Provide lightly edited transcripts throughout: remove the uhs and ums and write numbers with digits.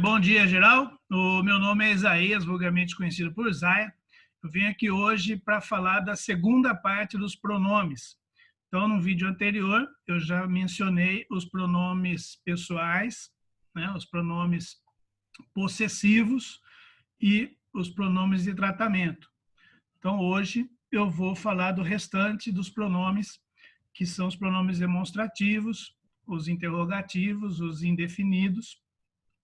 Bom dia, geral. O meu nome é Isaías, vulgarmente conhecido por Zaya. Eu vim aqui hoje para falar da segunda parte dos pronomes. Então, no vídeo anterior, eu já mencionei os pronomes pessoais, né, os pronomes possessivos e os pronomes de tratamento. Então, hoje eu vou falar do restante dos pronomes, que são os pronomes demonstrativos, os interrogativos, os indefinidos,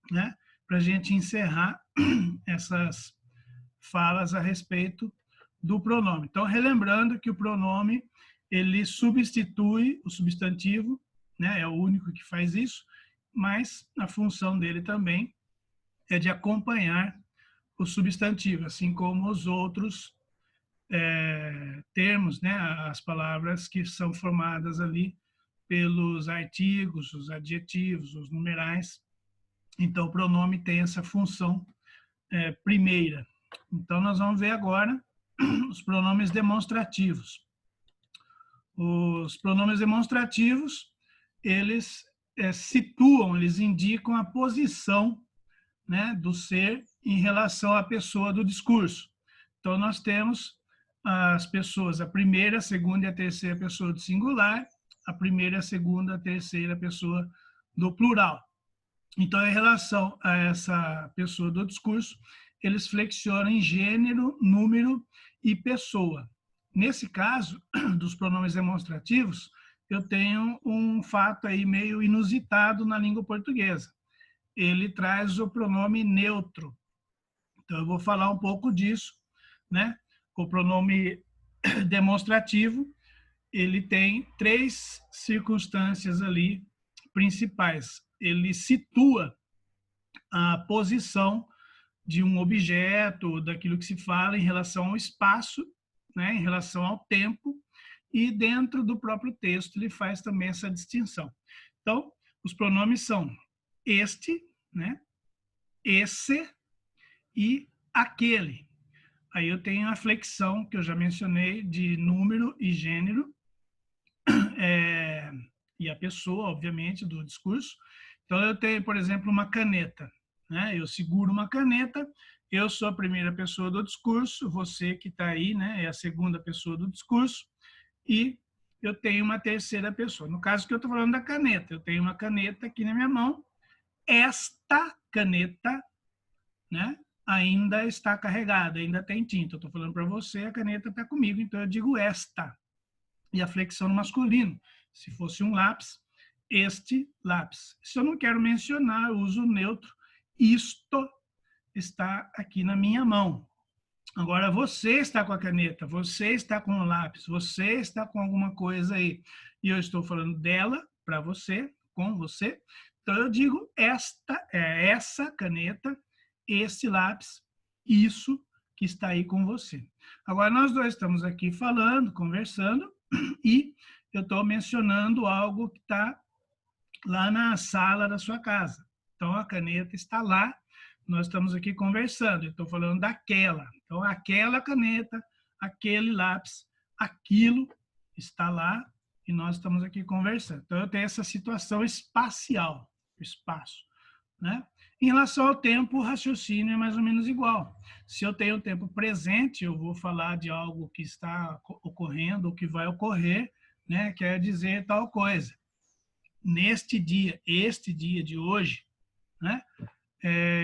né? Para a gente encerrar essas falas a respeito do pronome. Então, relembrando que o pronome ele substitui o substantivo, né? É o único que faz isso, mas a função dele também é de acompanhar o substantivo, assim como os outros termos, né? As palavras que são formadas ali pelos artigos, os adjetivos, os numerais. Então, o pronome tem essa função primeira. Então, nós vamos ver agora os pronomes demonstrativos. Os pronomes demonstrativos, eles situam, eles indicam a posição, né, do ser em relação à pessoa do discurso. Então, nós temos as pessoas, a primeira, a segunda e a terceira pessoa do singular, a primeira, a segunda, a terceira pessoa do plural. Então, em relação a essa pessoa do discurso, eles flexionam em gênero, número e pessoa. Nesse caso, dos pronomes demonstrativos, eu tenho um fato aí meio inusitado na língua portuguesa. Ele traz o pronome neutro. Então, eu vou falar um pouco disso, né? O pronome demonstrativo, ele tem três circunstâncias ali principais. Ele situa a posição de um objeto, daquilo que se fala em relação ao espaço, né, em relação ao tempo, e dentro do próprio texto ele faz também essa distinção. Então, os pronomes são este, né, esse e aquele. Aí eu tenho a flexão, que eu já mencionei, de número e gênero, e a pessoa, obviamente, do discurso. Então, eu tenho, por exemplo, uma caneta, né? Eu seguro uma caneta, eu sou a primeira pessoa do discurso, você que está aí, né, é a segunda pessoa do discurso, e eu tenho uma terceira pessoa. No caso que eu estou falando da caneta, eu tenho uma caneta aqui na minha mão, esta caneta, né, ainda está carregada, ainda tem tinta. Eu estou falando para você, a caneta está comigo, então eu digo esta. E a flexão no masculino. Se fosse um lápis, este lápis. Se eu não quero mencionar, eu uso o neutro. Isto está aqui na minha mão. Agora, você está com a caneta, você está com o lápis, você está com alguma coisa aí. E eu estou falando dela, para você, com você. Então, eu digo essa caneta, esse lápis, isso que está aí com você. Agora, nós dois estamos aqui falando, conversando, e eu estou mencionando algo que está lá na sala da sua casa. Então, a caneta está lá, nós estamos aqui conversando, eu estou falando daquela. Então, aquela caneta, aquele lápis, aquilo está lá e nós estamos aqui conversando. Então, eu tenho essa situação espacial, o espaço, né? Em relação ao tempo, o raciocínio é mais ou menos igual. Se eu tenho o tempo presente, eu vou falar de algo que está ocorrendo, ou que vai ocorrer, né? Quer dizer tal coisa. Neste dia, este dia de hoje, né?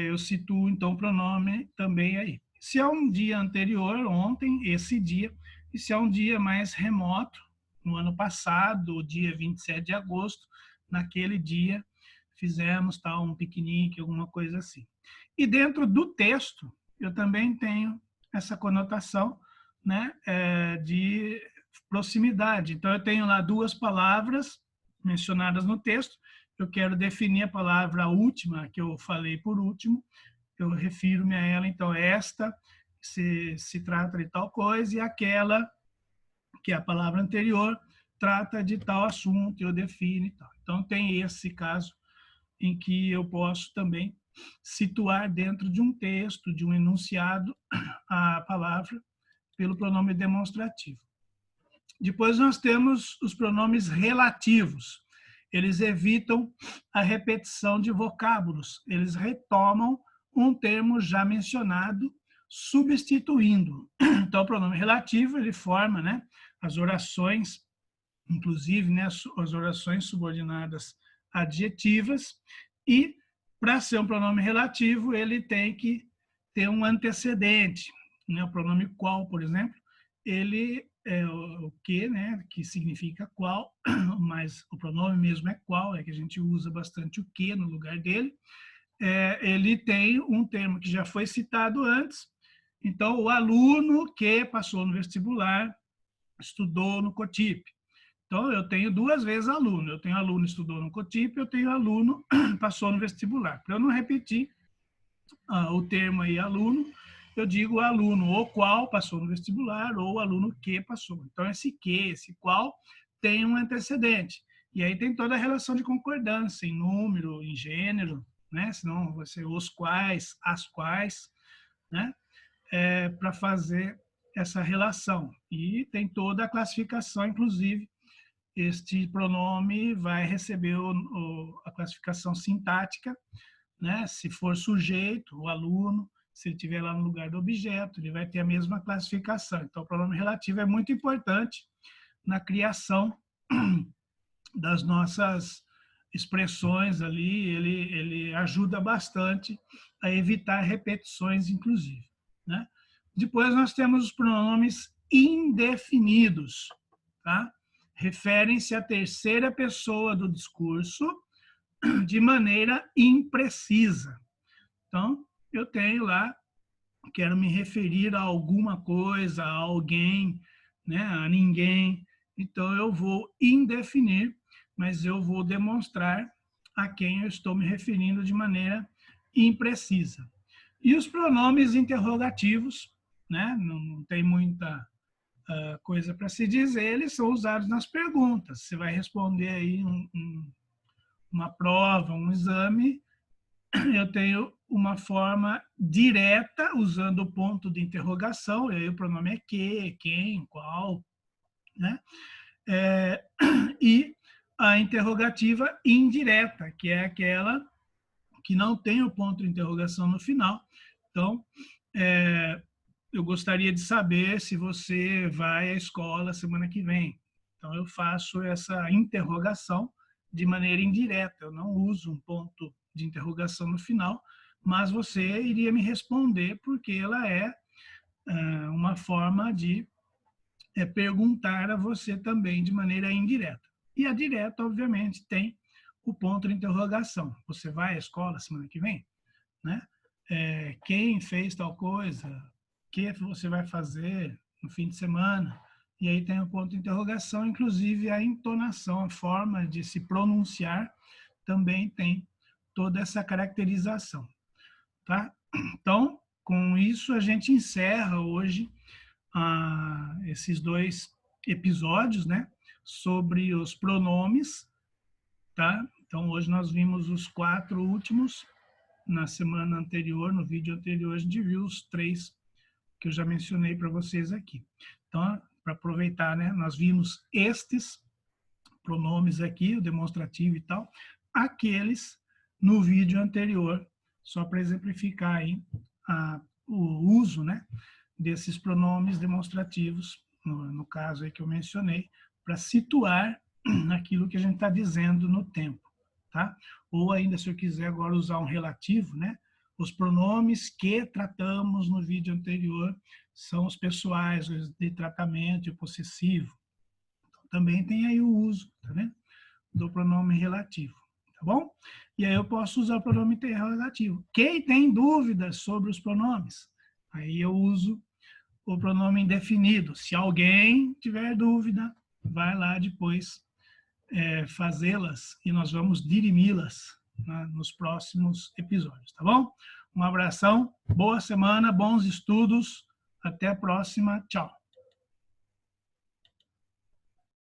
Eu situo, então, o pronome também aí. Se é um dia anterior, ontem, esse dia, e se é um dia mais remoto, no ano passado, o dia 27 de agosto, naquele dia, fizemos tal, um piquenique, alguma coisa assim. E dentro do texto, eu também tenho essa conotação, né, de proximidade. Então, eu tenho lá duas palavras mencionadas no texto, eu quero definir a palavra última, que eu falei por último, eu refiro-me a ela, então, esta se trata de tal coisa, e aquela, que é a palavra anterior, trata de tal assunto, eu defino e tal. Então, tem esse caso em que eu posso também situar dentro de um texto, de um enunciado, a palavra pelo pronome demonstrativo. Depois nós temos os pronomes relativos. eles evitam a repetição de vocábulos, eles retomam um termo já mencionado, substituindo. Então, o pronome relativo, ele forma, né, as orações, inclusive, né, as orações subordinadas adjetivas, e para ser um pronome relativo, ele tem que ter um antecedente, né? O pronome qual, por exemplo, ele é o que, né, que significa qual, mas o pronome mesmo é qual, é que a gente usa bastante o que no lugar dele. Ele tem um termo que já foi citado antes. Então, o aluno que passou no vestibular estudou no COTIP. Então, eu tenho duas vezes aluno. Eu tenho aluno que estudou no COTIP, eu tenho aluno que passou no vestibular. Para eu não repetir o termo aí aluno, eu digo aluno o qual passou no vestibular ou aluno que passou. Então, esse que, esse qual, tem um antecedente. E aí tem toda a relação de concordância em número, em gênero, né? Senão vai ser os quais, as quais, né? Para fazer essa relação. E tem toda a classificação, inclusive, este pronome vai receber a classificação sintática, né? Se for sujeito, o aluno, se ele estiver lá no lugar do objeto, ele vai ter a mesma classificação. Então, o pronome relativo é muito importante na criação das nossas expressões ali, ele ajuda bastante a evitar repetições, inclusive, né? Depois nós temos os pronomes indefinidos, tá? Referem-se à terceira pessoa do discurso de maneira imprecisa. Então, eu tenho lá, quero me referir a alguma coisa, a alguém, né, a ninguém. Então, eu vou indefinir, mas eu vou demonstrar a quem eu estou me referindo de maneira imprecisa. E os pronomes interrogativos, né, não tem muita coisa para se dizer, eles são usados nas perguntas. Você vai responder aí uma prova, um exame, eu tenho uma forma direta, usando o ponto de interrogação, e aí o pronome é que, quem, qual, né? E a interrogativa indireta, que é aquela que não tem o ponto de interrogação no final. Então, eu gostaria de saber se você vai à escola semana que vem. Então, eu faço essa interrogação de maneira indireta, eu não uso um ponto de interrogação no final, mas você iria me responder porque ela é uma forma de perguntar a você também de maneira indireta. E a direta, obviamente, tem o ponto de interrogação. Você vai à escola semana que vem? Né? Quem fez tal coisa? O que você vai fazer no fim de semana? E aí tem o ponto de interrogação, inclusive a entonação, a forma de se pronunciar também tem toda essa caracterização. Tá? Então, com isso, a gente encerra hoje esses dois episódios, né, sobre os pronomes, tá? Então, hoje nós vimos os 4 últimos. Na semana anterior, no vídeo anterior, a gente viu os 3 que eu já mencionei para vocês aqui. Então, para aproveitar, né, nós vimos estes pronomes aqui, o demonstrativo e tal, aqueles no vídeo anterior, só para exemplificar aí o uso, né, desses pronomes demonstrativos, no caso aí que eu mencionei, para situar aquilo que a gente está dizendo no tempo, tá? Ou ainda, se eu quiser agora usar um relativo, né, os pronomes que tratamos no vídeo anterior são os pessoais, os de tratamento e o possessivo. Também tem aí o uso, tá vendo? Do pronome relativo, tá bom? E aí eu posso usar o pronome relativo. Quem tem dúvidas sobre os pronomes? Aí eu uso o pronome indefinido. Se alguém tiver dúvida, vai lá depois fazê-las e nós vamos dirimi-las, né, nos próximos episódios, tá bom? Um abração, boa semana, bons estudos, até a próxima, tchau.